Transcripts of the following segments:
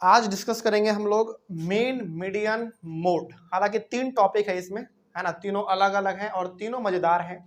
आज डिस्कस करेंगे हम लोग मीन, मीडियन, मोड। हालांकि 3 टॉपिक है इसमें, है ना। तीनों अलग अलग हैं और तीनों मजेदार हैं।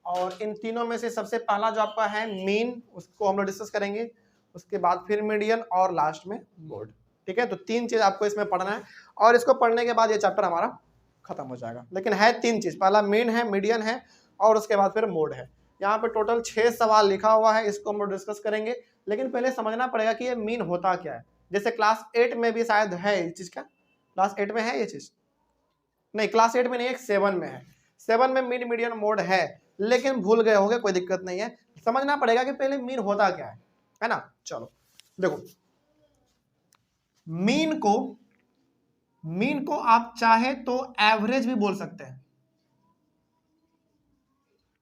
और इन तीनों में से सबसे पहला जो आपका है मीन, उसको हम लोग डिस्कस करेंगे। उसके बाद फिर मीडियन और लास्ट में मोड। ठीक है, तो 3 चीज आपको इसमें पढ़ना है और इसको पढ़ने के बाद ये चैप्टर हमारा खत्म हो जाएगा। लेकिन है 3 चीज, पहला मीन है, मीडियन है और उसके बाद फिर मोड है। यहाँ पे टोटल 6 सवाल लिखा हुआ है, इसको हम लोग डिस्कस करेंगे। लेकिन पहले समझना पड़ेगा कि ये मीन होता क्या है। जैसे क्लास 8 में भी शायद है इस चीज का, क्लास 8 में है ये चीज, नहीं क्लास 8 में नहीं है, 7 में है। 7 में मीन, मीडियन, मोड है, लेकिन भूल गए होंगे, कोई दिक्कत नहीं है। समझना पड़ेगा कि पहले मीन होता क्या है ना। चलो देखो, मीन को आप चाहे तो एवरेज भी बोल सकते हैं,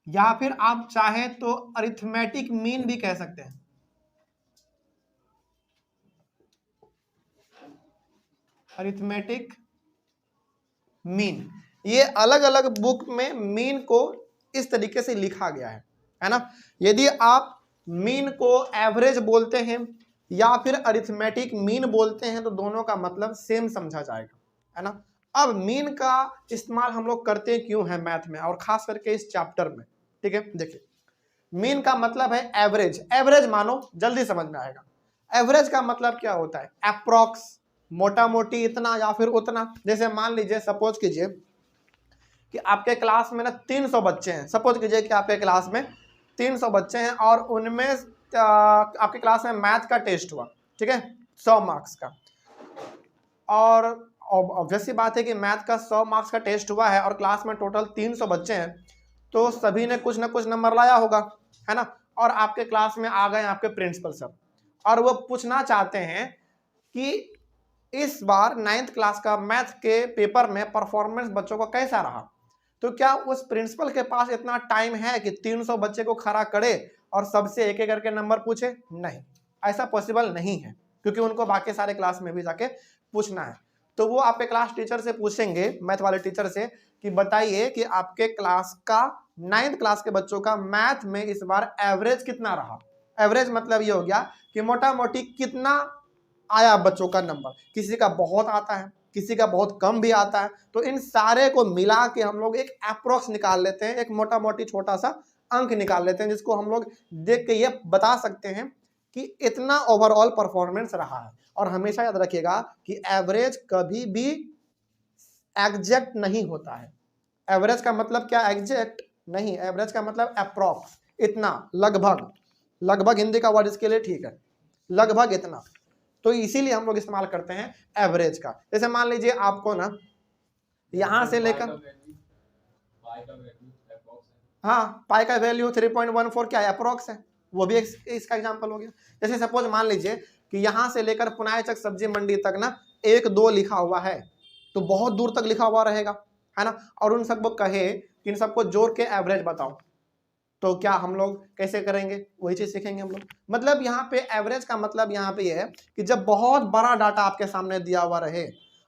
या फिर आप चाहे तो अरिथमेटिक मीन भी कह सकते हैं। अरिथमेटिक मीन, ये अलग अलग बुक में मीन को इस तरीके से लिखा गया है ना। यदि आप मीन को एवरेज बोलते हैं या फिर अरिथमेटिक मीन बोलते हैं तो दोनों का मतलब सेम समझा जाएगा, है ना। अब मीन का इस्तेमाल हम लोग करते क्यों है मैथ में, और खास करके इस चैप्टर में। ठीक है, देखिए मीन का मतलब है एवरेज। एवरेज मानो, जल्दी समझ में आएगा। एवरेज का मतलब क्या होता है, अप्रॉक्स, मोटा मोटी इतना या फिर उतना। जैसे मान लीजिए, सपोज कीजिए कि आपके क्लास में ना 300 बच्चे हैं। सपोज कीजिए कि आपके क्लास में 300 बच्चे हैं और उनमें आपके क्लास में मैथ का टेस्ट हुआ, ठीक है, 100 मार्क्स का। और ऑब्वियस सी बात है कि मैथ का 100 मार्क्स का टेस्ट हुआ है और क्लास में टोटल 300 बच्चे हैं, तो सभी ने कुछ ना कुछ नंबर लाया होगा, है ना। और आपके क्लास में आ गए आपके प्रिंसिपल सर, और वो पूछना चाहते हैं कि इस बार 9th क्लास का मैथ के पेपर में परफॉर्मेंस बच्चों का कैसा रहा। तो क्या उस प्रिंसिपल के पास इतना टाइम है कि 300 बच्चे को खड़ा करे और सबसे एक एक करके नंबर पूछे? नहीं, ऐसा पॉसिबल नहीं है, क्योंकि उनको बाकी सारे क्लास में भी जाके पूछना है। तो वो आपके क्लास टीचर से पूछेंगे, मैथ वाले टीचर से, कि बताइए कि आपके क्लास का 9th क्लास के बच्चों का मैथ में इस बार एवरेज कितना रहा। एवरेज मतलब ये हो गया कि मोटा मोटी कितना आया बच्चों का नंबर। किसी का बहुत आता है, किसी का बहुत कम भी आता है। तो इन सारे को मिला के हम लोग एक अप्रोक्स निकाल लेते हैं, एक मोटा मोटी छोटा सा अंक निकाल लेते हैं, जिसको हम लोग देख के ये बता सकते हैं कि इतना ओवरऑल परफॉर्मेंस रहा है। और हमेशा याद रखिएगा कि एवरेज कभी भी एग्जैक्ट नहीं होता है। एवरेज का मतलब क्या, एग्जैक्ट नहीं। एवरेज का मतलब अप्रोक्स, इतना, लगभग। लगभग हिंदी का वर्ड इसके लिए ठीक है, लगभग इतना। तो इसीलिए हम लोग इस्तेमाल करते हैं एवरेज का। जैसे मान लीजिए आपको ना यहां से लेकर, हाँ, पाई का वैल्यू 3.14 क्या है, अप्रोक्स है, वो भी इसका एग्जांपल हो गया। जैसे सपोज मान लीजिए कि यहां से लेकर पुनाई चक सब्जी मंडी तक ना 1 2 लिखा हुआ है, तो बहुत दूर तक लिखा हुआ रहेगा, है ना। और उन सबको कहे कि इन सबको जोड़ के एवरेज बताओ, तो क्या हम लोग कैसे करेंगे, वही चीज सीखेंगे हम लोग। मतलब यहाँ पे एवरेज का मतलब यहाँ पे ये है कि जब बहुत बड़ा डाटा आपके सामने दिया हुआ रहे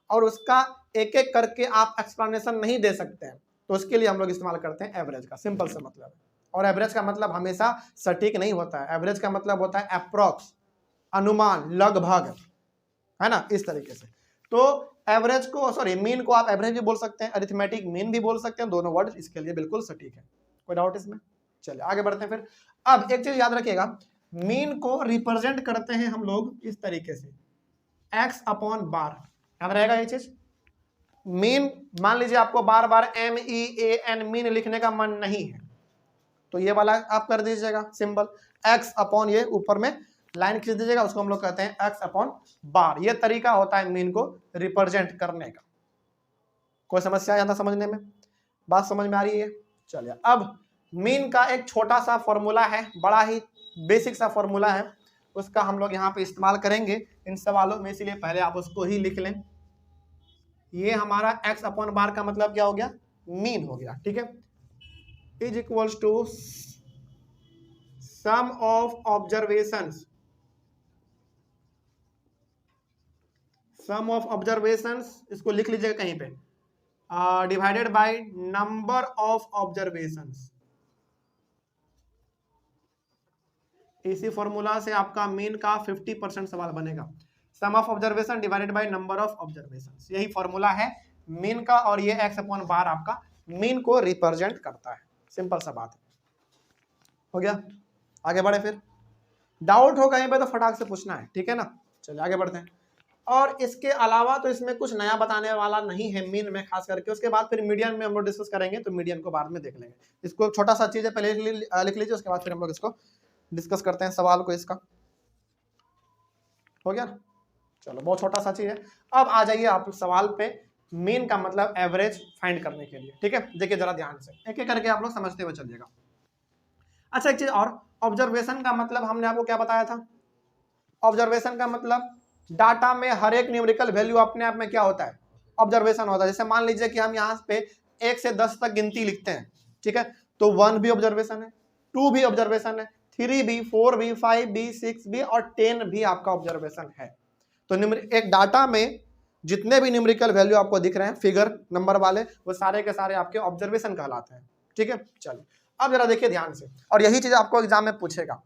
और उसका एक एक करके आप एक्सप्लेनेशन नहीं दे सकते हैं, तो उसके लिए हम लोग इस्तेमाल करते हैं एवरेज का, सिंपल सा मतलब। और एवरेज का मतलब हमेशा सटीक नहीं होता है। एवरेज का मतलब होता है अप्रोक्स, अनुमान, लगभग, है ना, इस तरीके से। तो एवरेज को, सॉरी, मीन को आप एवरेज भी बोल सकते हैं, अरिथमेटिक मीन भी बोल सकते हैं। दोनों वर्ड इसके लिए बिल्कुल सटीक है, कोई डाउट इसमें? चलिए आगे बढ़ते हैं फिर। अब एक चीज याद रखिएगा, मीन को रिप्रेजेंट करते हैं हम लोग इस तरीके से, एक्स अपॉन बार। याद रहेगा ये चीज। मीन, मान लीजिए आपको बार बार MEAN मीन लिखने का मन नहीं है, तो ये वाला आप कर दीजिएगा सिंबल, एक्स अपॉन, ये ऊपर में लाइन खींच दीजिएगा, उसको हम लोग कहते हैं एक्स अपॉन बार। ये तरीका होता है मीन को रिप्रेजेंट करने का। कोई समस्या यहाँ समझने में, बात समझ में आ रही है? चलिए, अब मीन का एक छोटा सा फॉर्मूला है, बड़ा ही बेसिक सा फॉर्मूला है, उसका हम लोग यहाँ पे इस्तेमाल करेंगे इन सवालों में, इसीलिए पहले आप उसको ही लिख लें। ये हमारा एक्स अपॉन बार का मतलब क्या हो गया, मीन हो गया, ठीक है। Is equals to sum of observations, sum of observations, इसको लिख लीजिएगा कहीं पे, divided by number of observations. इसी फॉर्मूला से आपका मीन का 50% सवाल बनेगा। Sum of observation divided by number of observation, यही फॉर्मूला है मीन का, और ये x अपॉन बार आपका मीन को रिप्रेजेंट करता है। सिंपल सा बात है, हो गया। आगे बढ़े, फिर डाउट हो कहीं पे तो फटाक से पूछना है, ठीक है ना। चलिए आगे बढ़ते हैं। और इसके अलावा तो इसमें कुछ नया बताने वाला नहीं है मीन में खास करके। उसके बाद फिर मीडियन में हम लोग डिस्कस करेंगे, तो मीडियन को बाद में देख लेंगे। इसको छोटा सा चीज है, पहले लिख लीजिए, उसके बाद फिर हम लोग इसको डिस्कस करते हैं सवाल को। इसका हो गया, चलो बहुत छोटा सा चीज है। अब आ जाइए आप सवाल पे, मीन का मतलब एवरेज फाइंड करने के लिए, ठीक है। देखिए जरा ध्यान से, एक एक करके आप लोग समझते हुए चलिएगा। अच्छा एक चीज और, ऑब्जर्वेशन का मतलब हमने आपको क्या बताया था? ऑब्जर्वेशन का मतलब डाटा में हर एक न्यूमेरिकल वैल्यू अपने आप में क्या होता है? ऑब्जर्वेशन होता है। जैसे मान लीजिए कि हम यहाँ पे 1 से 10 तक गिनती लिखते हैं, ठीक है, तो 1 भी ऑब्जर्वेशन है, 2 भी ऑब्जर्वेशन है, 3 भी, 4 भी, 5 भी, 6 भी और 10 भी आपका ऑब्जर्वेशन है। तो एक डाटा में जितने भी न्यूमेरिकल वैल्यू आपको दिख रहे हैं फिगर नंबर वाले, वो सारे के सारे आपके ऑब्जर्वेशन कहलाते हैं, ठीक है। चलिए अब जरा देखिए ध्यान से, और यही चीज आपको एग्जाम में पूछेगा।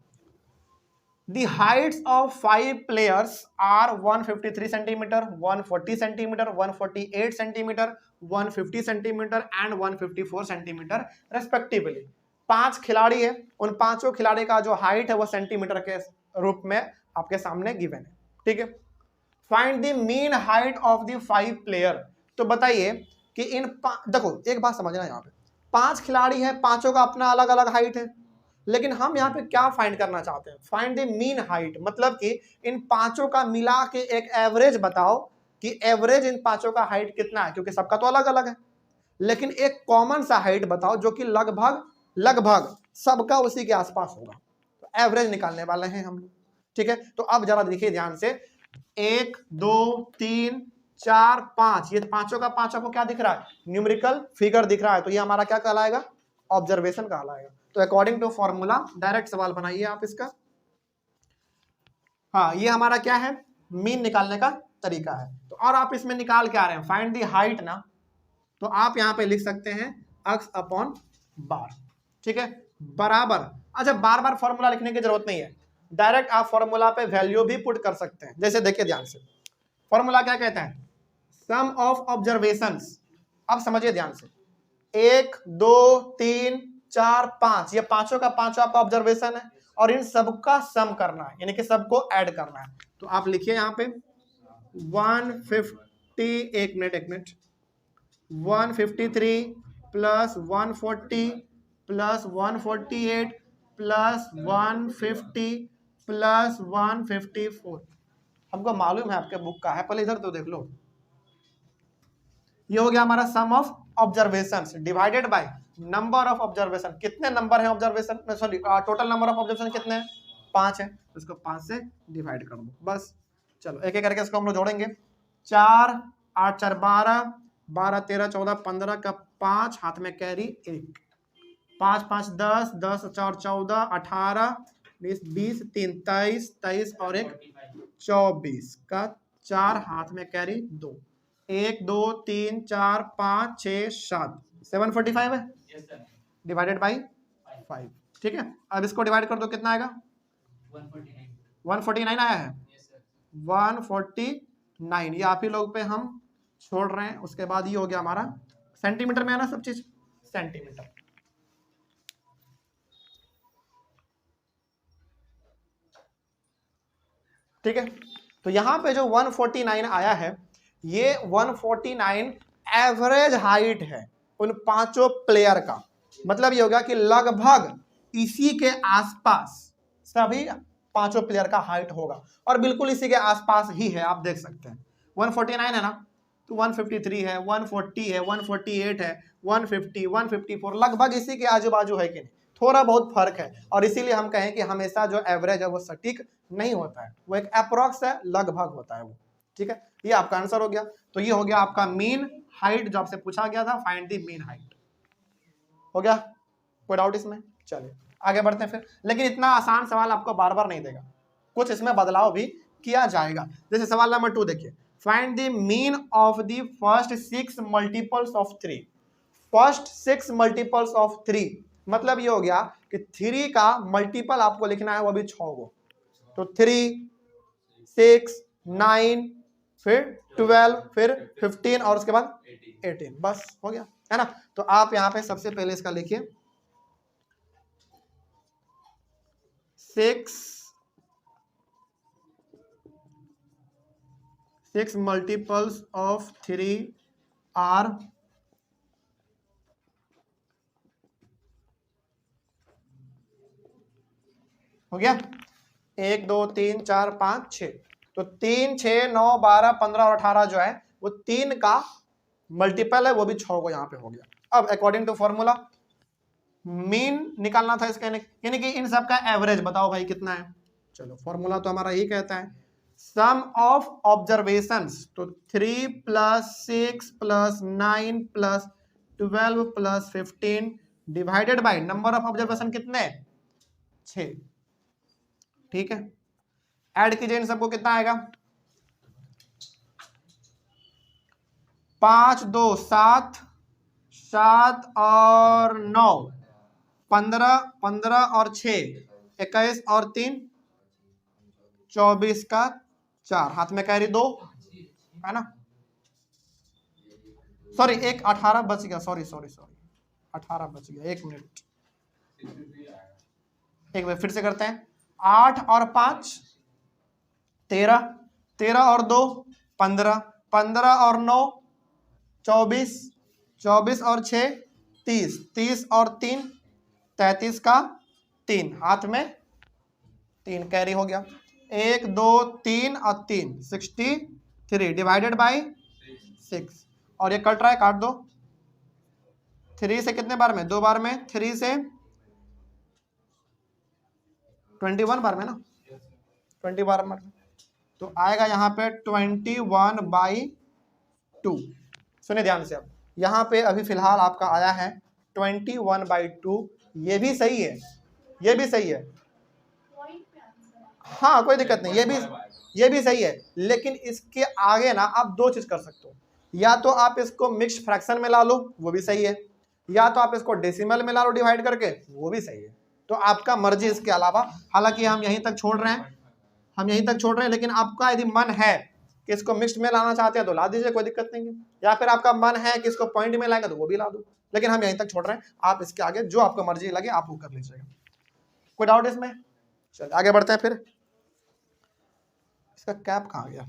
The heights of 5 players are 153 centimeter, 140 centimeter, 148 centimeter, 150 centimeter and 154 centimeter respectively। 5 खिलाड़ी है, उन पांचों खिलाड़ी का जो हाइट है वो सेंटीमीटर के रूप में आपके सामने गिवन है, ठीक है। Find the mean height of the 5 player. तो बताइए कि इन देखो एक बात समझना, यहाँ पे 5 खिलाड़ी है, पांचों का अपना अलग अलग हाइट है, लेकिन हम यहाँ पे क्या फाइंड करना चाहते हैं? फाइंड द मीन हाइट, मतलब कि इन पांचों का मिला के एक एवरेज बताओ कि एवरेज इन पांचों का हाइट कितना है, क्योंकि सबका तो अलग अलग है। लेकिन एक कॉमन सा हाइट बताओ जो कि लगभग लगभग सबका उसी के आसपास होगा, तो एवरेज निकालने वाले हैं हम लोग, ठीक है। तो अब जरा देखिए ध्यान से, 1 2 3 4 5, ये पांचों का पांचों को क्या दिख रहा है? न्यूमेरिकल फिगर दिख रहा है, तो ये हमारा क्या कहलाएगा? ऑब्जर्वेशन कहलाएगा। तो अकॉर्डिंग टू फॉर्मूला डायरेक्ट सवाल बनाइए आप इसका। हाँ, ये हमारा क्या है? मीन निकालने का तरीका है। तो और आप इसमें निकाल के आ रहे हैं फाइंड दी हाइट ना, तो आप यहाँ पे लिख सकते हैं x अपॉन बार, ठीक है, बराबर। अच्छा बार बार फॉर्मूला लिखने की जरूरत नहीं है, डायरेक्ट आप फॉर्मूला पे वैल्यू भी पुट कर सकते हैं। जैसे देखिए ध्यान से, फॉर्मूला क्या कहता है? Sum of observations. अब समझिए ध्यान से, 1 2 3 4 5, ये पांचों का पांचों आपका ऑब्जर्वेशन है, और इन सबका सम करना है, यानी कि सबको ऐड करना है। तो आप लिखिए यहाँ पे 150, एक minute 153 plus 140 plus 148 plus 150 plus 154। हमको मालूम है आपके बुक का है, पहले इधर तो देख लो। ये हो गया हमारा sum of observations divided by number of observation. कितने नंबर है ऑब्जर्वेशन में, sorry total number of observation कितने हैं? 5 है, तो इसको 5 से डिवाइड कर दो बस। चलो एक एक करके इसको हम लोग जोड़ेंगे। 4 8 4 12, 12 13 14 15 का 5, हाथ में कैरी 1, 5 5 10, 10 4 14 18 20 20 3 23 23 और 1 24 का 4, हाथ में कैरी 2, 1 2 3 4 5 6 7, 745 है डिवाइडेड बाई 5, ठीक है। अब इसको डिवाइड कर दो, कितना आएगा? 149 आया है, 149। ये आप ही लोग पे हम छोड़ रहे हैं। उसके बाद ये हो गया हमारा सेंटीमीटर में है ना सब चीज, सेंटीमीटर, ठीक है। तो यहां पे जो 149 आया है, ये 149 एवरेज हाइट है उन पांचों प्लेयर का। मतलब ये होगा कि लगभग इसी के आसपास सभी पांचों प्लेयर का हाइट होगा, और बिल्कुल इसी के आसपास ही है। आप देख सकते हैं 149 है ना, तो 153 है, 140 है, 148 है, 150 154, लगभग इसी के आजू बाजू है कि नहीं, थोड़ा बहुत फर्क है। और इसीलिए हम कहें कि हमेशा जो एवरेज है वो सटीक नहीं होता है, वो एक अप्रोक्स है, लगभग होता है वो, ठीक है। ये आपका आंसर हो गया। तो ये हो गया आपका मीन हाइट जो आपसे पूछा गया था, फाइंड द मीन हाइट। हो गया, कोई डाउट इसमें? चलिए आगे बढ़ते हैं फिर। लेकिन इतना आसान सवाल आपको बार बार नहीं देगा, कुछ इसमें बदलाव भी किया जाएगा। जैसे सवाल नंबर 2 देखिए, find the mean of the first 6 multiples of 3। First 6 multiples of 3 मतलब ये हो गया कि 3 का मल्टीपल आपको लिखना है, वो भी 6 गो। तो 3 6 9, फिर 12, फिर 15 और उसके बाद 18, बस हो गया, है ना। तो आप यहाँ पे सबसे पहले इसका लिखिए 6 मल्टीपल्स ऑफ 3 आर हो गया। 1 2 3 4 5 6, तो 3 6 9 12 15 और 18 जो है वो 3 का मल्टीपल है, वो भी 6 को यहाँ पे हो गया। अब अकॉर्डिंग टू फॉर्मूला मीन निकालना था इसका, यानी कि इन सब का एवरेज बताओ भाई कितना है। चलो फॉर्मूला तो हमारा यही कहता है सम ऑफ ऑब्जर्वेशंस, तो 3 + 6 + 9 + 12 + 15 divided by number of observation कितने 6, ठीक है। ऐड कीजिए इन सबको, कितना आएगा 5 2 7 7 और 9 15 15 और 6 21 और 3 24 का 4, हाथ में कैरी 2 है ना, सॉरी एक 18 बच गया, सॉरी 18 बच गया, 1 मिनट, एक बार फिर से करते हैं। 8 और 5 13, 13 और 2 15, 15 और 9 24, 24 और 6 30, 30 और 3 33 का 3, हाथ में 3 कैरी हो गया। 1 2 3 और 3 63 डिवाइडेड बाय 6, और ये कट रहा है, काट दो। 3 से कितने बार में, 2 बार में, 3 से 21 बार में ना, 20 बार में, तो आएगा यहाँ पे 21/2। सुनिए ध्यान से, अब यहाँ पे अभी फिलहाल आपका आया है 21/2, ये भी सही है, ये भी सही है, हाँ कोई दिक्कत नहीं, ये भी सही है, लेकिन इसके आगे ना आप 2 चीज कर सकते हो, या तो आप इसको मिक्स्ड फ्रैक्शन में ला लो, वो भी सही है, या तो आप इसको डेसिमल में ला लो डिवाइड करके, वो भी सही है, तो आपका मर्जी इसके अलावा। हालांकि हम यहीं तक छोड़ रहे हैं, लेकिन आपका यदि मन है कि इसको मिक्स्ड में लाना चाहते हैं तो ला दीजिए, कोई दिक्कत नहीं है, या फिर आपका मन है कि इसको पॉइंट में लाएंगे तो वो भी ला दो, लेकिन हम यहीं तक छोड़ रहे हैं, आप इसके आगे जो आपको मर्जी लगे आप वो कर लीजिएगा। कोई डाउट इसमें? चलिए आगे बढ़ते हैं। फिर इसका कैप कहाँ गया,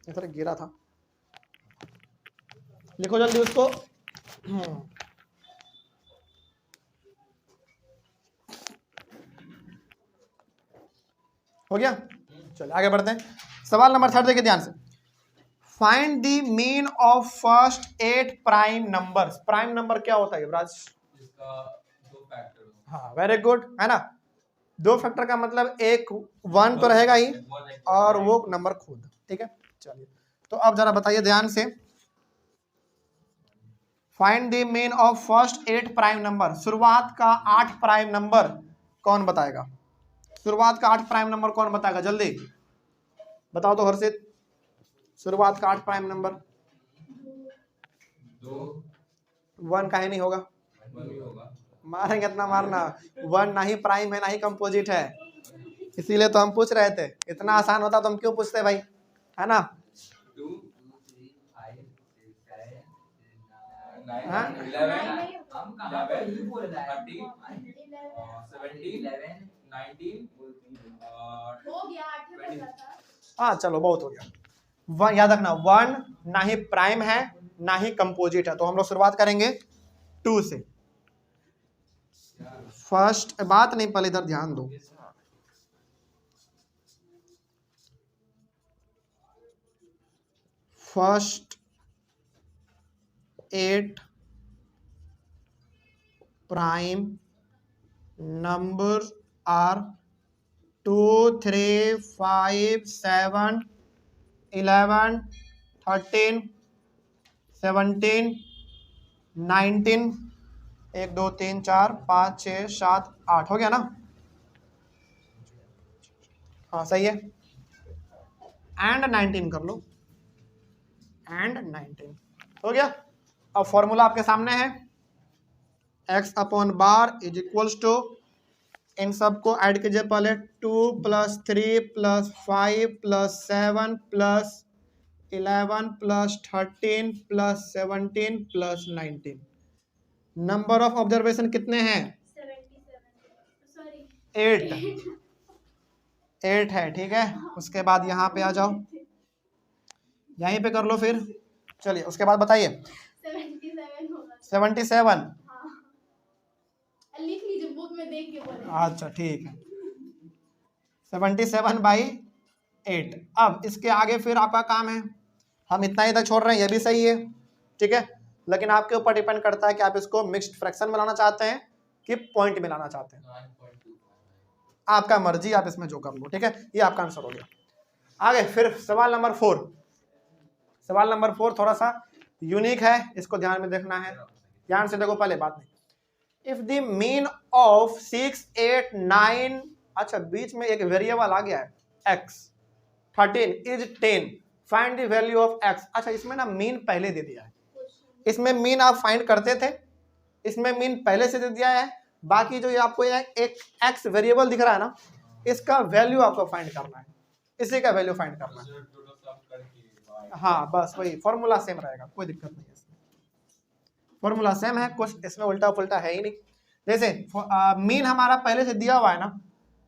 इधर गिरा था, लिखो जल्दी उसको। हो गया, चलिए आगे बढ़ते हैं। सवाल नंबर 3 देखिए ध्यान से, find the mean of first 8 prime numbers. Prime number क्या होता है युवराज? इसका 2 फैक्टर, हाँ वेरी गुड, है ना, 2 फैक्टर का मतलब एक 1 तो रहेगा ही और वो नंबर खुद, ठीक है। चलिए तो अब जरा बताइए ध्यान से, find the mean of first 8 prime number, शुरुआत का 8 प्राइम नंबर कौन बताएगा? शुरुआत का 8 प्राइम नंबर कौन बताएगा, जल्दी बताओ तो हर्षित, शुरुआत का 8 प्राइम नंबर 1 का ही नहीं होगा, मारेंगे इतना मारना, 1 ना ही प्राइम है ना ही कंपोजिट है, इसीलिए तो हम पूछ रहे थे, इतना आसान होता तो हम क्यों पूछते भाई, है ना। 2 3 5 6 7 हाँ? 9 11 हम कहां पे बोल रहा है 13 17 19 हो गया 8 बचा था। हाँ चलो बहुत हो गया। याद रखना 1 ना ही प्राइम है ना ही कंपोजिट है, तो हम लोग शुरुआत करेंगे 2 से। फर्स्ट बात नहीं, पहले इधर ध्यान दो, फर्स्ट 8 प्राइम नंबर आर 2 3 5 7 11 13 17 19 1 2 3 4 5 6 7 8 हो गया ना, हाँ सही है, एंड 19 कर लो, एंड 19 हो गया। अब फॉर्मूला आपके सामने है, x/बार इज इक्वल्स टू इन सबको ऐड कीजिए पहले 2 + 3 + 5 + 7 + 11 + 13 + 17 + 19। नंबर ऑफ ऑब्जर्वेशन कितने हैं? 77 सॉरी 8 8 है, ठीक है। उसके बाद यहाँ पे आ जाओ, यहीं पे कर लो फिर। चलिए उसके बाद बताइए। 77 होगा 77, हाँ लिख लीजिए बुक में देख के बोले अच्छा ठीक है। 77/8। अब इसके आगे फिर आपका काम है, हम इतना ही तक छोड़ रहे हैं, ये भी सही है, ठीक है। लेकिन आपके ऊपर डिपेंड करता है कि आप इसको मिक्स्ड फ्रैक्शन में लाना चाहते हैं कि पॉइंट में लाना चाहते हैं, 9.25 आपका मर्जी, आप इसमें जो कर लो, ठीक है। ये आपका आंसर हो गया। आगे फिर सवाल नंबर 4। सवाल नंबर 4 थोड़ा सा यूनिक है, इसको ध्यान में देखना है, ध्यान से देखो पहले बात नहीं। इफ द मीन ऑफ 6, 8, 9, अच्छा बीच में एक वेरिएबल आ गया है x, 13 is 10, find the value of x। अच्छा इसमें ना मीन पहले दे दिया है, इसमें मीन आप फाइंड करते थे, इसमें मीन पहले से दे दिया है। बाकी जो ये आपको एक x वेरिएबल दिख रहा है ना, इसका वैल्यू आपको फाइंड करना है, इसी का वैल्यू फाइंड करना है। हाँ बस वही फॉर्मूला सेम रहेगा, कोई दिक्कत नहीं है इसमें, फॉर्मूला सेम है, कुछ इसमें उल्टा पुल्टा है ही नहीं। जैसे मीन हमारा पहले से दिया हुआ है ना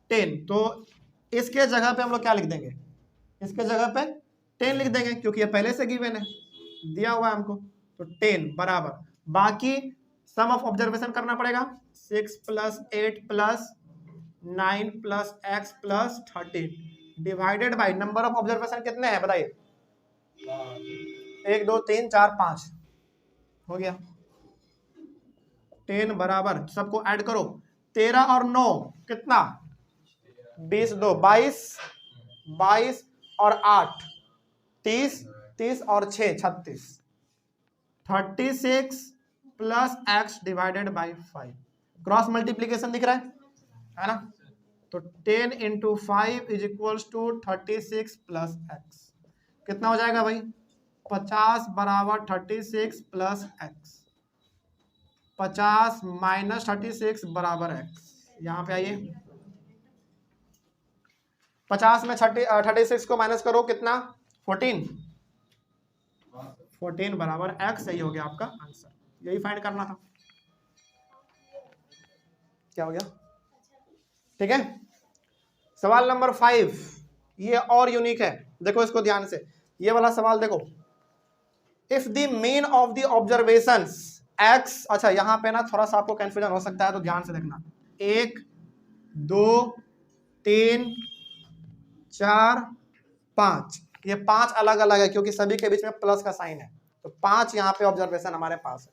10, तो इसके जगह पे हम लोग क्या लिख देंगे, इसके जगह पे 10 लिख देंगे, क्योंकि ये पहले से गिवन है, दिया हुआ है हमको। तो 10 बराबर, बाकी सम ऑफ ऑब्जर्वेशन करना पड़ेगा, 6 + 8 + 9 + x + 13 divided by number of observation कितने हैं बताइए। 1 2 3 4 5 हो गया। 10 बराबर, सबको ऐड करो, 13 और 9 कितना, 20 2 22, 22 और 8 30, 30 और 6 36, 36 + x divided by 5। Cross multiplication दिख रहा है ना। तो 10 × 5 = 36 + x, कितना हो जाएगा भाई, 50 बराबर 36 + x, 50 - 36 बराबर x। यहाँ पे आइए, 50 में 36 को माइनस करो, कितना 14, 14 बराबर x। सही हो गया आपका आंसर, यही फाइंड करना था। क्या हो गया, ठीक है। सवाल नंबर 5 ये और यूनिक है, देखो इसको ध्यान से, ये वाला सवाल देखो। If the mean of the observations x, अच्छा यहाँ पे ना थोड़ा सा आपको कंफ्यूजन हो सकता है, तो ध्यान से देखना। 1 2 3 4 5, ये 5 अलग अलग है क्योंकि सभी के बीच में प्लस का साइन है, तो 5 यहाँ पे ऑब्जर्वेशन हमारे पास है।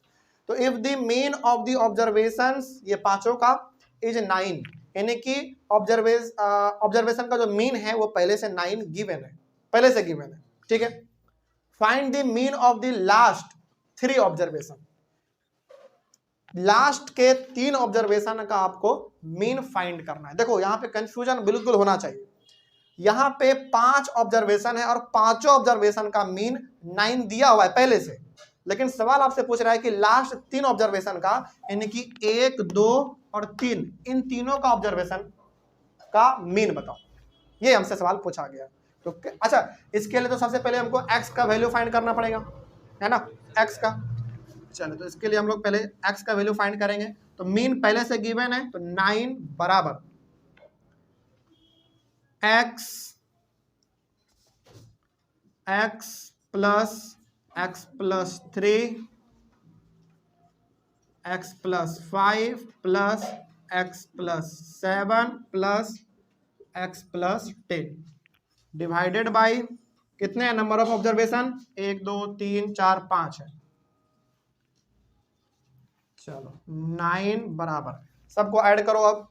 तो if the mean of the observations, ये पांचों का इज 9, यानी कि ऑब्जर्वेशन का जो मीन है वो पहले से 9 गिवन है, पहले से गिवन है, ठीक है। Find the mean of the last 3 observation, last के 3 ऑब्जर्वेशन का आपको मीन फाइंड करना है। देखो यहाँ पे कंफ्यूजन बिल्कुल होना चाहिए, यहाँ पे 5 ऑब्जर्वेशन है और पांचों ऑब्जर्वेशन का मीन 9 दिया हुआ है पहले से, लेकिन सवाल आपसे पूछ रहा है कि लास्ट 3 ऑब्जर्वेशन का, यानी कि 1 2 और 3, इन तीनों का ऑब्जर्वेशन का मीन बताओ, ये हमसे सवाल पूछा गया। तो अच्छा इसके लिए तो सबसे पहले हमको x का वैल्यू फाइंड करना पड़ेगा, है ना, x का। चलो तो इसके लिए हम लोग पहले x का वैल्यू फाइंड करेंगे। तो मीन पहले से गिवन है, तो 9 बराबर x + x + 3 x + 5 + x + 7 + x + 10 divided by कितने हैं नंबर ऑफ ऑब्जर्वेशन, 1 2 3 4 5 है। चलो 9 बराबर, सबको ऐड करो अब।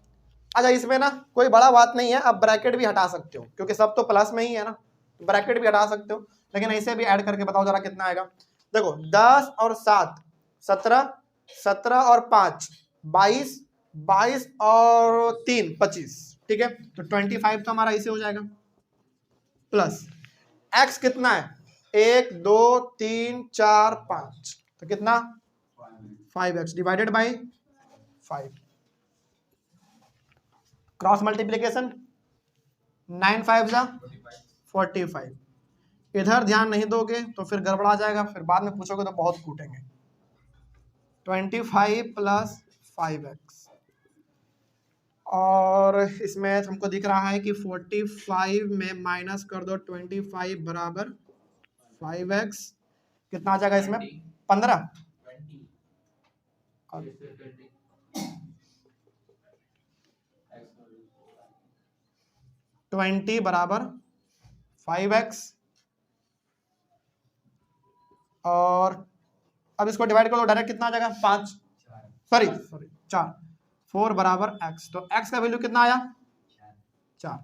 अच्छा इसमें ना कोई बड़ा बात नहीं है, अब ब्रैकेट भी हटा सकते हो क्योंकि सब तो प्लस में ही है ना, ब्रैकेट भी हटा सकते हो, लेकिन ऐसे भी ऐड करके बताओ जरा कितना आएगा। देखो 10 और 7 17, 17 और 5 22, 22 और 3 25, ठीक है। तो 25 तो हमारा इसे हो जाएगा, प्लस x कितना है, 1 2 3 4 5, तो कितना 5x divided by 5। Cross multiplication 9 5 जा 45। इधर ध्यान नहीं दोगे तो फिर गड़बड़ा जाएगा, फिर बाद में पूछोगे तो बहुत कूटेंगे। 25 प्लस 5x, और इसमें हमको दिख रहा है कि 45 में माइनस कर दो 25 बराबर 5x, कितना आ जाएगा इसमें 15। 20 बराबर 5x, और अब इसको डिवाइड कर दो डायरेक्ट, कितना आ जाएगा 5, सॉरी 4, 4 बराबर x, तो x का वैल्यू कितना आया 4।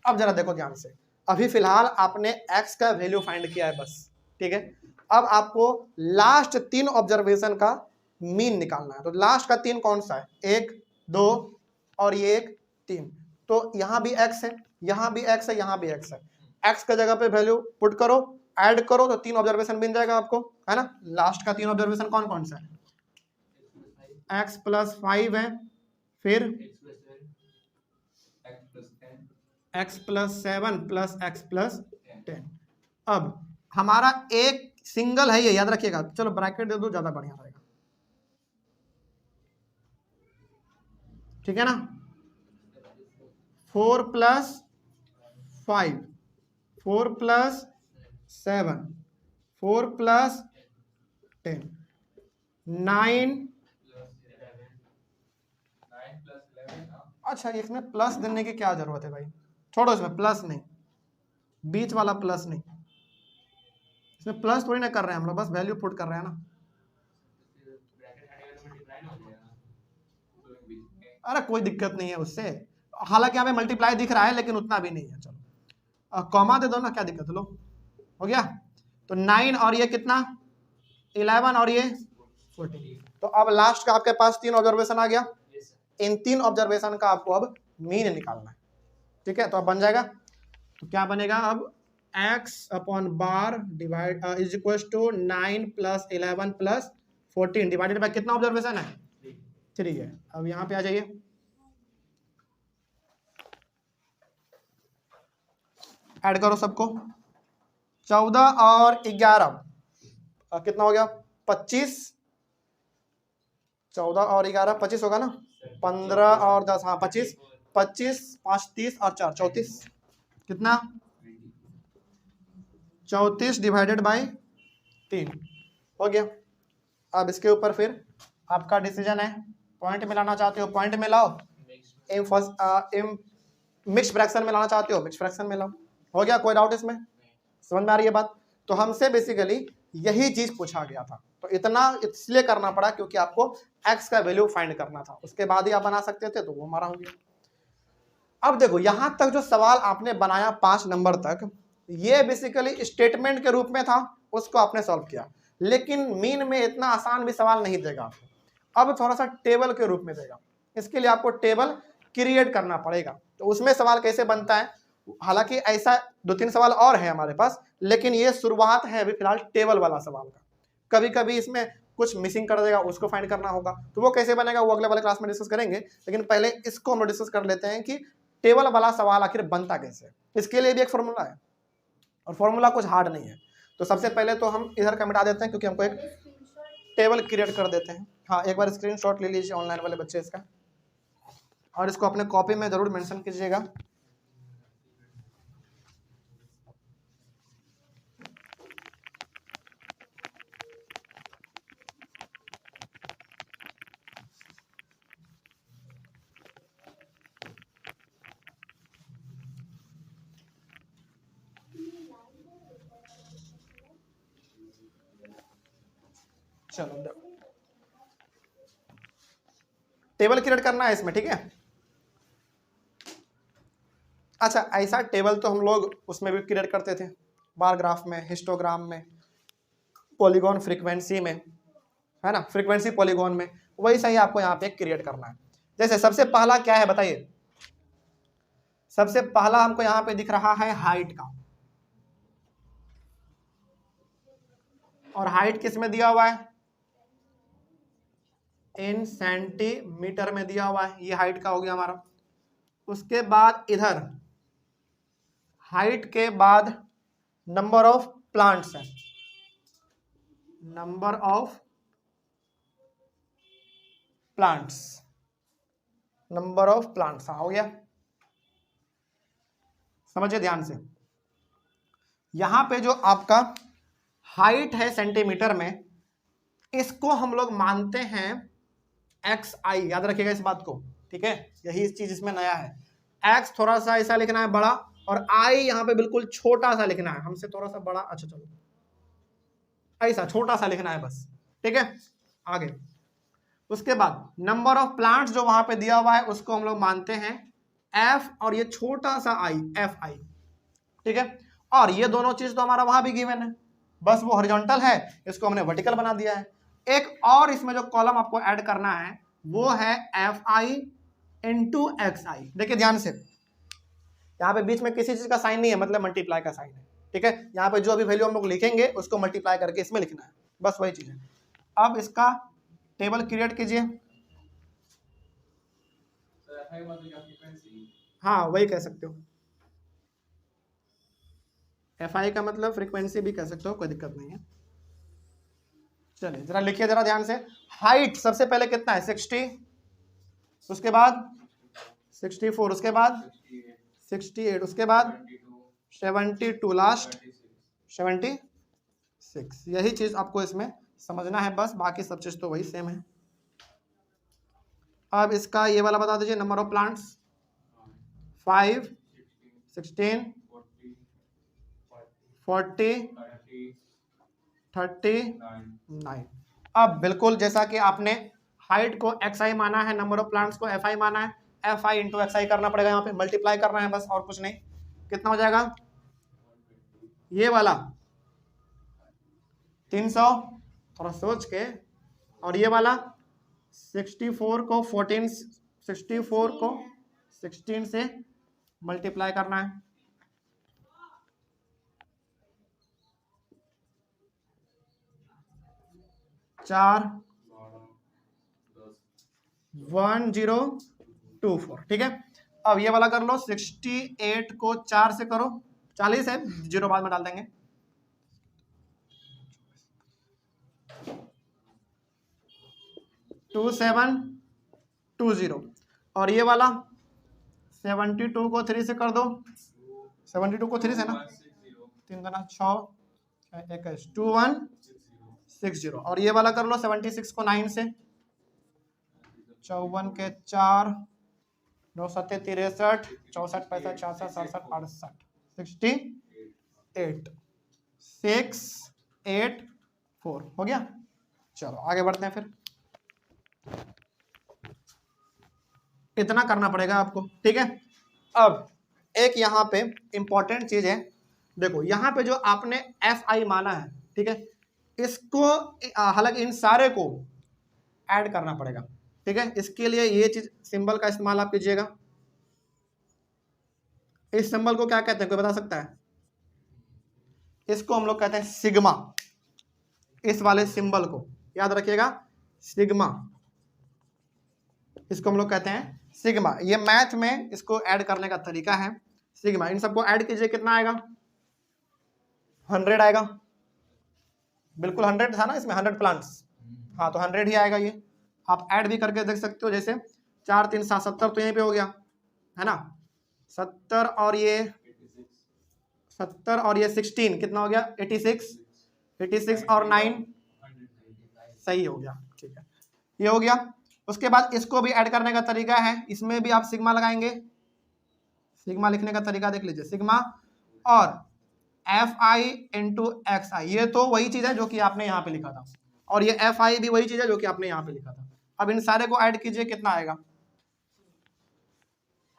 अब जरा देखो ध्यान से, अभी फिलहाल आपने x का वैल्यू फाइंड किया है बस, ठीक है। अब आपको लास्ट 3 ऑब्जर्वेशन का मीन निकालना है। तो लास्ट का 3 कौन सा है, 1 2 और ये 1 3, तो यहाँ भी x है, यहाँ भी x है, यहाँ भी x है। x का जगह पे वैल्यू पुट करो, ऐड करो तो 3 ऑब्जर्वेशन मिल जाएगा आपको, है ना। लास्ट का 3 ऑब्जर्वेशन कौन कौन सा है, x प्लस 5 है, फिर x plus 7 plus x plus 10। अब हमारा एक सिंगल है ये, याद रखिएगा, चलो ब्रैकेट दे दो ज्यादा बढ़िया रहेगा, ठीक है ना। 4 प्लस 5, 4 प्लस 7, 4 प्लस 10, 9। अच्छा, इसमें प्लस देने की क्या जरूरत है भाई, छोड़ो, इसमें प्लस नहीं, बीच वाला प्लस नहीं, इसमें प्लस थोड़ी ना कर रहे हैं हम लोग, बस वैल्यू पुट कर रहे हैं ना। अरे कोई दिक्कत नहीं है उससे, हालांकि यहाँ पे मल्टीप्लाई दिख रहा है लेकिन उतना भी नहीं है, चलो कॉमा दे दो ना, क्या दिक्कत, लो हो गया। तो 9 और ये कितना 11 और ये 14। तो अब लास्ट का आपके पास 3 ऑब्जर्वेशन आ गया, इन 3 ऑब्जर्वेशन का आपको अब मीन निकालना है, ठीक है। तो अब बन जाएगा, तो क्या बनेगा अब, x upon bar divide is equal to 9 plus 11 plus 14 divided by कितना ऑब्जर्वेशन है 3 है। अब यहाँ पे आ जाइए, ऐड करो सबको, 14 और 11 कितना हो गया 25, 14 और 11 25 होगा ना, 15 और 10, हाँ 25, 25 5 30 और 4 34, कितना 34 डिवाइडेड बाय 3 हो गया। अब इसके ऊपर फिर आपका डिसीजन है, पॉइंट मिलाना चाहते हो पॉइंट में लाओ, मिक्स फ्रैक्शन में लाना चाहते हो मिक्स फ्रैक्शन में लाओ, हो गया। कोई डाउट इसमें, समझ में आ रही है बात। तो हमसे बेसिकली यही चीज पूछा गया था, तो इतना इसलिए करना पड़ा क्योंकि आपको x का वैल्यू फाइंड करना था, उसके बाद ही आप बना सकते थे, तो वो हमारा हो गया। अब देखो यहां तक जो सवाल आपने बनाया 5 नंबर तक, ये बेसिकली स्टेटमेंट के रूप में था, उसको आपने सॉल्व किया, लेकिन मीन में इतना आसान भी सवाल नहीं देगा आपको, अब थोड़ा सा टेबल के रूप में देगा। इसके लिए आपको टेबल क्रिएट करना पड़ेगा, तो उसमें सवाल कैसे बनता है, हालांकि ऐसा 2-3 सवाल और है हमारे पास, लेकिन ये शुरुआत है अभी फिलहाल टेबल वाला सवाल का। कभी कभी इसमें कुछ मिसिंग कर देगा, उसको फाइंड करना होगा, तो वो कैसे बनेगा वो अगले वाले क्लास में डिस्कस करेंगे, लेकिन पहले इसको हम लोग डिस्कस कर लेते हैं कि टेबल वाला सवाल आखिर बनता कैसे। इसके लिए भी एक फॉर्मूला है, और फॉर्मूला कुछ हार्ड नहीं है। तो सबसे पहले तो हम इधर का मिटा देते हैं, क्योंकि हमको एक टेबल क्रिएट कर देते हैं। हाँ, एक बार स्क्रीनशॉट ले लीजिए ऑनलाइन वाले बच्चे इसका, और इसको अपने कॉपी में जरूर मेंशन कीजिएगा। चलो टेबल क्रिएट करना है इसमें, ठीक है। अच्छा, ऐसा टेबल तो हम लोग उसमें भी क्रिएट करते थे, बार ग्राफ में, हिस्टोग्राम में, पॉलीगॉन फ्रीक्वेंसी में, है ना, फ्रीक्वेंसी पॉलीगॉन में, वही सही आपको यहाँ पे क्रिएट करना है। जैसे सबसे पहला क्या है बताइए, सबसे पहला हमको यहाँ पे दिख रहा है हाइट का, और हाइट किस में दिया हुआ है, इन सेंटीमीटर में दिया हुआ है, ये हाइट का हो गया हमारा। उसके बाद इधर हाइट के बाद नंबर ऑफ प्लांट्स है, number of plants, number of plants हो गया। समझिए ध्यान से, यहां पे जो आपका हाइट है सेंटीमीटर में, इसको हम लोग मानते हैं XI, याद रखिएगा इस बात को, ठीक है। यही इस चीज इसमें नया है, X थोड़ा सा ऐसा लिखना है बड़ा, और I यहां पे बिल्कुल छोटा सा लिखना है, हमसे थोड़ा सा बड़ा, अच्छा चलो ऐसा छोटा सा लिखना है बस, ठीक है। आगे उसके बाद नंबर ऑफ प्लांट्स जो वहां पे दिया हुआ है उसको हम लोग मानते हैं F, और ये छोटा सा I FI, ठीक है। और ये दोनों चीज तो हमारा वहां भी गिवन है, बस वो हॉरिजॉन्टल है, इसको हमने वर्टिकल बना दिया है। एक और इसमें जो कॉलम आपको ऐड करना है वो है FI इंटू XI। देखिए ध्यान से, यहाँ पे बीच में किसी चीज का साइन नहीं है, मतलब मल्टीप्लाई का साइन है, ठीक है। यहाँ पे जो भी वैल्यू हम लोग लिखेंगे उसको मल्टीप्लाई करके इसमें लिखना है, बस वही चीज है। अब इसका टेबल क्रिएट कीजिए। FI मतलब क्या फ्रीक्वेंसी? हाँ वही कह सकते हो, FI का मतलब फ्रीक्वेंसी भी कह सकते हो, कोई दिक्कत नहीं है। चलिए जरा लिखिए जरा ध्यान से। हाइट सबसे पहले कितना है 60, उसके बाद 64, उसके बाद 68, उसके बाद 72, लास्ट 76। यही चीज आपको इसमें समझना है बस, बाकी सब चीज तो वही सेम है। अब इसका ये वाला बता दीजिए, नंबर ऑफ प्लांट्स 5, 16, 40, 39। अब बिल्कुल जैसा कि आपने हाइट को XI माना है, नंबर ऑफ प्लांट्स को FI माना है, FI इंटू XI करना पड़ेगा, यहाँ पे मल्टीप्लाई करना है बस, और कुछ नहीं। कितना हो जाएगा ये वाला 300, थोड़ा सोच के, और ये वाला 64 को 16 से मल्टीप्लाई करना है। चार 1024, ठीक है। अब ये वाला कर लो, 68 को 4 से करो, 40 है, जीरो बाद में डाल देंगे। टू 720, और ये वाला 72 को 3 से कर दो, 72 को 3 से ना, 3 गुना 6 21, 2160, और ये वाला कर लो 76 को 9 से, 54 के 4, 9 7 63, 64 65 66 67 68, 68 684 हो गया। चलो आगे बढ़ते हैं, फिर इतना करना पड़ेगा आपको, ठीक है। अब एक यहाँ पे इंपॉर्टेंट चीज है, देखो यहाँ पे जो आपने FI माना है, ठीक है, इसको हालांकि इन सारे को ऐड करना पड़ेगा, ठीक है। इसके लिए ये चीज सिंबल का इस्तेमाल आप कीजिएगा। इस सिंबल को क्या कहते हैं, कोई बता सकता है? इसको हम लोग कहते हैं सिग्मा। इस वाले सिंबल को याद रखिएगा, सिग्मा, इसको हम लोग कहते हैं सिग्मा। ये मैथ में इसको ऐड करने का तरीका है सिग्मा। इन सबको ऐड कीजिए, कितना आएगा 100 आएगा, बिल्कुल 100 था ना इसमें, 100 प्लांट्स, हाँ तो 100 ही आएगा ये। आप ऐड भी करके देख सकते हो, जैसे 4 3 7 70 तो यहीं पे हो गया है ना, 70 और ये 16 कितना हो गया 86 और 9 सही हो गया, ठीक है, ये हो गया। उसके बाद इसको भी ऐड करने का तरीका है, इसमें भी आप सिग्मा लगाएंगे। सिग्मा लिखने का तरीका देख लीजिए, सिग्मा और FI इंटू XI, ये तो वही चीज है जो कि आपने यहाँ पे लिखा था, और ये FI भी वही चीज है जो कि आपने यहाँ पे लिखा था। अब इन सारे को ऐड कीजिए, कितना आएगा,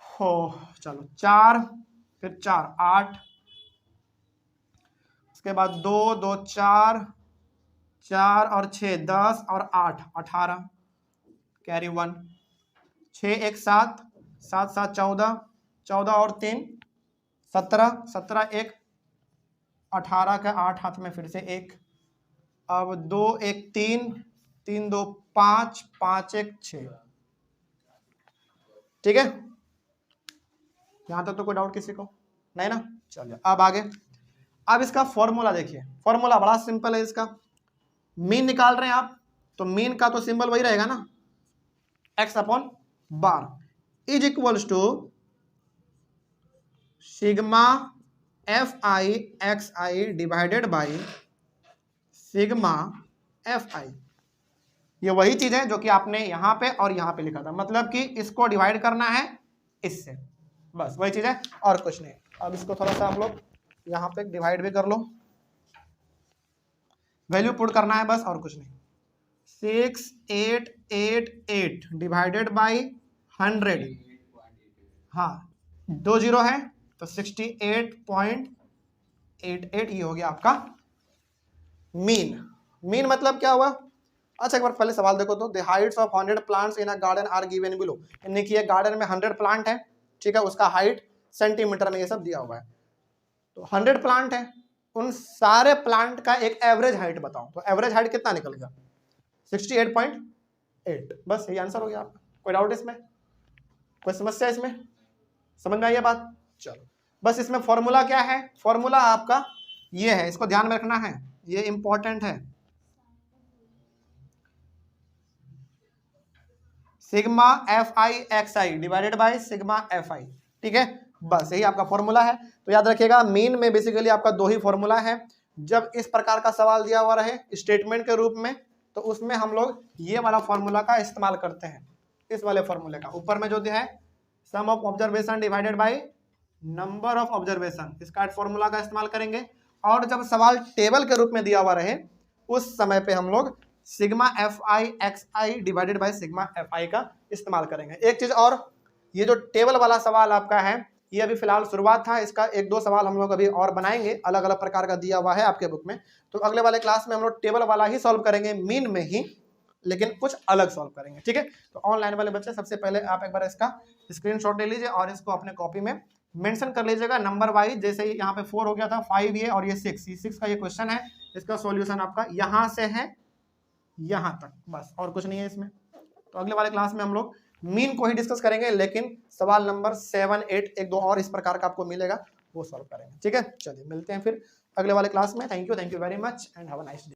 हो चलो 4 फिर 4 8, उसके बाद 2 2 4 4 और 6 10 और 8 18, कैरी 1, 6 1 7 7 7 14 14 और 3 17 17 1 18 का 8 हाथ में फिर से 1, अब 2 1 3 3 2 5 5 1 6, ठीक है। यहाँ तक तो कोई डाउट किसी को नहीं ना? चलिए अब आगे। अब इसका फॉर्मूला देखिए, फॉर्मूला बड़ा सिंपल है इसका। मीन निकाल रहे हैं आप, तो मीन का तो सिंबल वही रहेगा ना, x upon bar is equals to sigma F I X I divided by sigma F I. ये वही चीज है जो कि आपने यहां पे और यहां पे लिखा था, मतलब कि इसको डिवाइड करना है इससे, बस वही चीज है और कुछ नहीं। अब इसको थोड़ा सा आप लोग यहां पे डिवाइड भी कर लो, वैल्यू पुट करना है बस और कुछ नहीं। 6888 डिवाइडेड बाई 100, हाँ 2 जीरो है तो 68.88 ये हो गया आपका मीन। मीन मतलब क्या हुआ? अच्छा एक बार पहले सवाल देखो तो, the heights of 100 plants in a garden are given below. यानी कि एक गार्डन में 100 प्लांट है, ठीक है, उसका हाइट सेंटीमीटर में ये सब दिया हुआ है। तो 100 प्लांट है, उन सारे प्लांट का एक एवरेज हाइट बताओ, तो एवरेज हाइट कितना निकलेगा? 68.8। बस यही आंसर हो गया आपका। कोई डाउट इसमें? कोई समस्या इसमें? समझ में आई है बात? चलो बस इसमें फॉर्मूला क्या है? फॉर्मूला आपका ये है, इसको ध्यान में रखना है, ये इंपॉर्टेंट है। Sigma F I X I divided by sigma F आई, ठीक है, बस यही आपका फॉर्मूला है। तो याद रखिएगा मीन में बेसिकली आपका दो ही फॉर्मूला है। जब इस प्रकार का सवाल दिया हुआ रहे स्टेटमेंट के रूप में, तो उसमें हम लोग ये वाला फॉर्मूला का इस्तेमाल करते हैं, इस वाले फॉर्मूले का। ऊपर में जो दिया है sum of observation divided by number of observation, इसका फॉर्मूला का इस्तेमाल करेंगे। और जब सवाल टेबल के रूप में दिया हुआ रहे, उस समय पे हम लोग sigma F I X I divided by sigma F आई का इस्तेमाल करेंगे। एक चीज और, ये जो टेबल वाला सवाल आपका है, ये अभी फिलहाल शुरुआत था, इसका एक दो सवाल हम लोग अभी और बनाएंगे, अलग अलग प्रकार का दिया हुआ है आपके बुक में। तो अगले वाले क्लास में हम लोग टेबल वाला ही सॉल्व करेंगे, मीन में ही, लेकिन कुछ अलग सॉल्व करेंगे, ठीक है। तो ऑनलाइन वाले बच्चे सबसे पहले आप एक बार इसका स्क्रीनशॉट ले लीजिए और इसको अपने कॉपी में मेंशन कर लीजिएगा नंबर वाइज। जैसे ही यहाँ पे 4 हो गया था, 5 ये और ये 6 का ये क्वेश्चन है, इसका सॉल्यूशन आपका यहाँ से है यहाँ तक, बस और कुछ नहीं है इसमें। तो अगले वाले क्लास में हम लोग मीन को ही डिस्कस करेंगे, लेकिन सवाल नंबर 7, 8 एक दो और इस प्रकार का आपको मिलेगा, वो सॉल्व करेंगे, ठीक है। चलिए मिलते हैं फिर अगले वाले क्लास में। Thank you very much and have a nice day.